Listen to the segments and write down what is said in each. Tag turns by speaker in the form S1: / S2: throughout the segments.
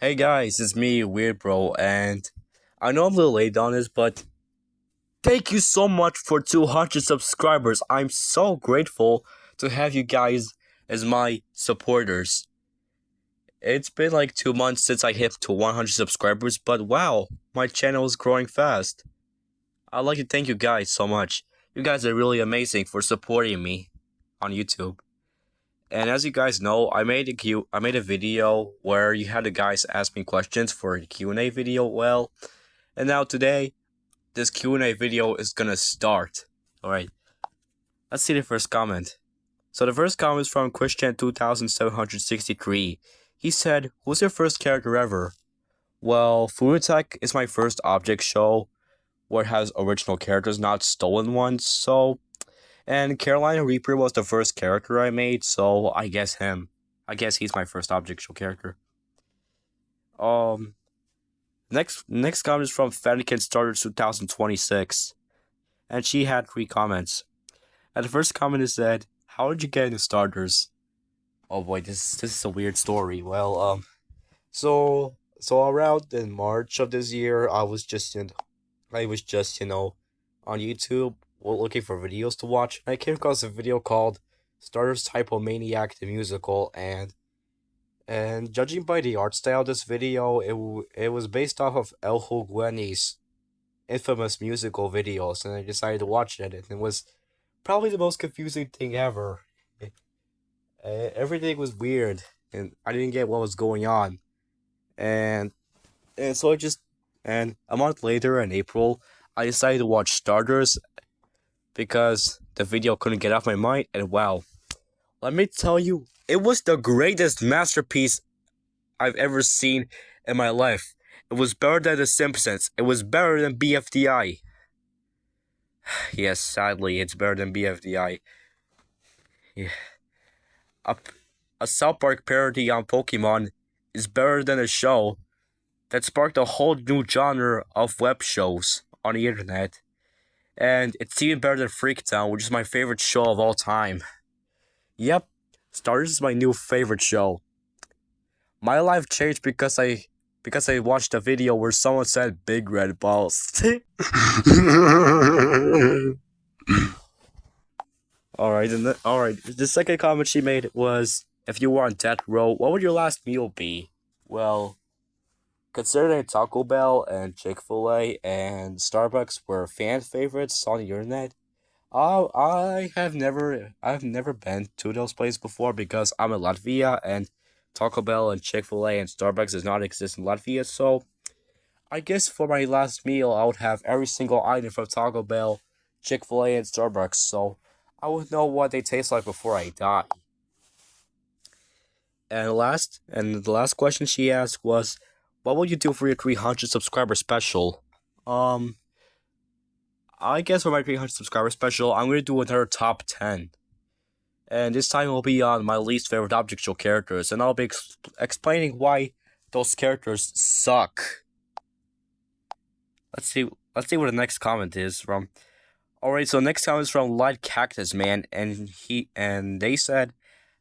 S1: Hey guys, it's me, Weird Bro, and I know I'm a little late on this, but thank you so much for 200 subscribers. I'm so grateful to have you guys as my supporters. It's been like 2 months since I hit to 100 subscribers, but wow, my channel is growing fast. I'd like to thank you guys so much. You guys are really amazing for supporting me on YouTube. And as you guys know, I made a video where you had the guys ask me questions for a Q&A video. Well, and now today, this Q&A video is gonna start. Alright, let's see the first comment. So the first comment is from Christian2763. He said, "Who's your first character ever?" Well, Furutek is my first object show where it has original characters, not stolen ones, so... And Carolina Reaper was the first character I made, so I guess him. I guess he's my first object show character. Next comment is from Fennekin Starter 2026, and she had 3 comments. And the first comment is said, "How did you get into starters?" Oh boy, this is a weird story. Well, so around in March of this year, I was just on YouTube looking for videos to watch. I came across a video called "Starters Typomaniac the Musical," and judging by the art style of this video, it was based off of El Hugueni's infamous musical videos, and I decided to watch it, and it was probably the most confusing thing ever. Everything was weird, and I didn't get what was going on, and so and a month later in April, I decided to watch Starters because the video couldn't get off my mind, and wow, let me tell you, it was the greatest masterpiece I've ever seen in my life. It was better than The Simpsons. It was better than BFDI. Yes, sadly, it's better than BFDI. Yeah. A South Park parody on Pokemon is better than a show that sparked a whole new genre of web shows on the internet. And it's even better than Freaktown, which is my favorite show of all time. Yep, Starters is my new favorite show. My life changed because I watched a video where someone said "big red balls." Alright, the second comment she made was, "If you were on death row, what would your last meal be?" Well, considering Taco Bell and Chick-fil-A and Starbucks were fan favorites on the internet, I've never been to those places before because I'm in Latvia and Taco Bell and Chick-fil-A and Starbucks does not exist in Latvia, so I guess for my last meal I would have every single item from Taco Bell, Chick-fil-A, and Starbucks, so I would know what they taste like before I die. And the last question she asked was, "What will you do for your 300 subscriber special?" I guess for my 300 subscriber special, I'm gonna do another top 10. And this time will be on my least favorite object show characters, and I'll be explaining why those characters suck. Let's see what the next comment is from. Alright, so next comment is from Light Cactus Man, and they said,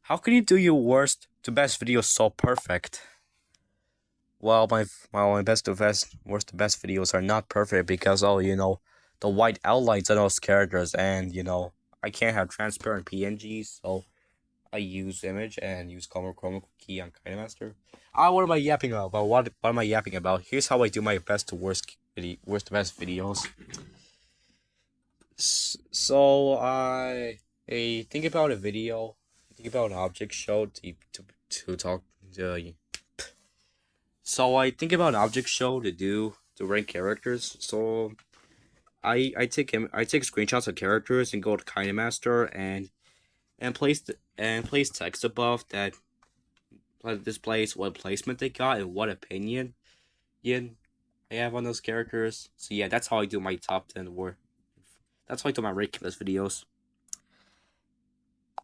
S1: "How can you do your worst to best videos so perfect?" Well, my worst to best videos are not perfect because the white outlines on those characters, and I can't have transparent PNGs, so I use image and use chroma key on KineMaster. What am I yapping about? What am I yapping about? Here's how I do my best to worst to best videos. So I think about a video, think about an object show to talk. So I think about an object show to rank characters. So I take screenshots of characters and go to KineMaster and place text above that displays what placement they got and what opinion I have on those characters. So yeah, that's how I do my top 10 That's how I do my ranking list videos.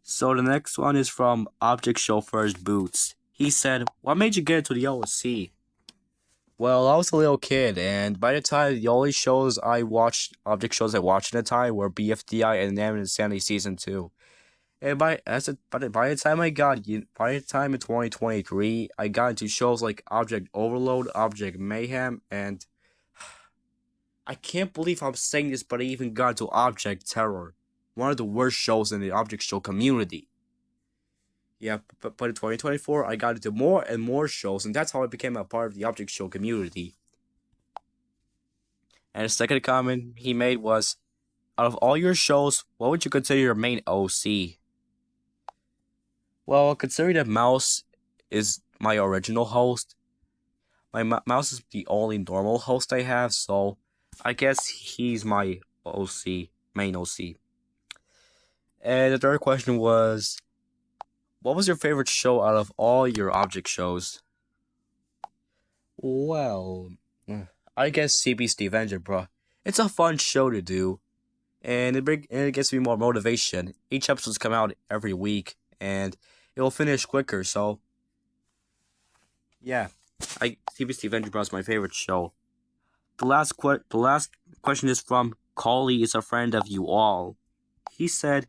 S1: So the next one is from Object Show First Boots. He said, "What made you get into the OSC?" Well, I was a little kid, and by the time the only object shows I watched at the time were BFDI and Nam and Sandy Season 2. And by the time by the time in 2023, I got into shows like Object Overload, Object Mayhem, and I can't believe I'm saying this, but I even got into Object Terror, one of the worst shows in the Object Show community. Yeah, but in 2024, I got into more and more shows, and that's how I became a part of the Object Show community. And the second comment he made was, out of all your shows, what would you consider your main OC? Well, considering that Mouse is my original host, Mouse is the only normal host I have, so I guess he's my OC, main OC. And the third question was, what was your favorite show out of all your object shows? Well, I guess CB's The Avenger, bro. It's a fun show to do, and it gives me more motivation. Each episode's come out every week, and it will finish quicker. So, yeah, CB's The Avenger, bro, is my favorite show. The last question is from Collie is a friend of you all. He said,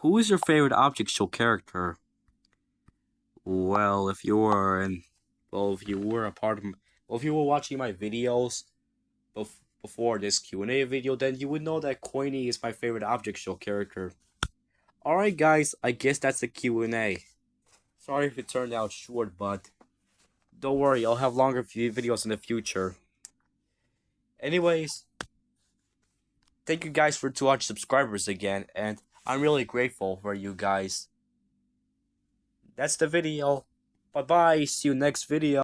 S1: "Who is your favorite object show character?" Well, if you were watching my videos before this Q&A video, then you would know that QnA is my favorite object show character. Alright guys, I guess that's the Q&A. Sorry if it turned out short, but don't worry, I'll have longer videos in the future. Anyways, thank you guys for 200 subscribers again, and I'm really grateful for you guys. That's the video. Bye bye, see you next video.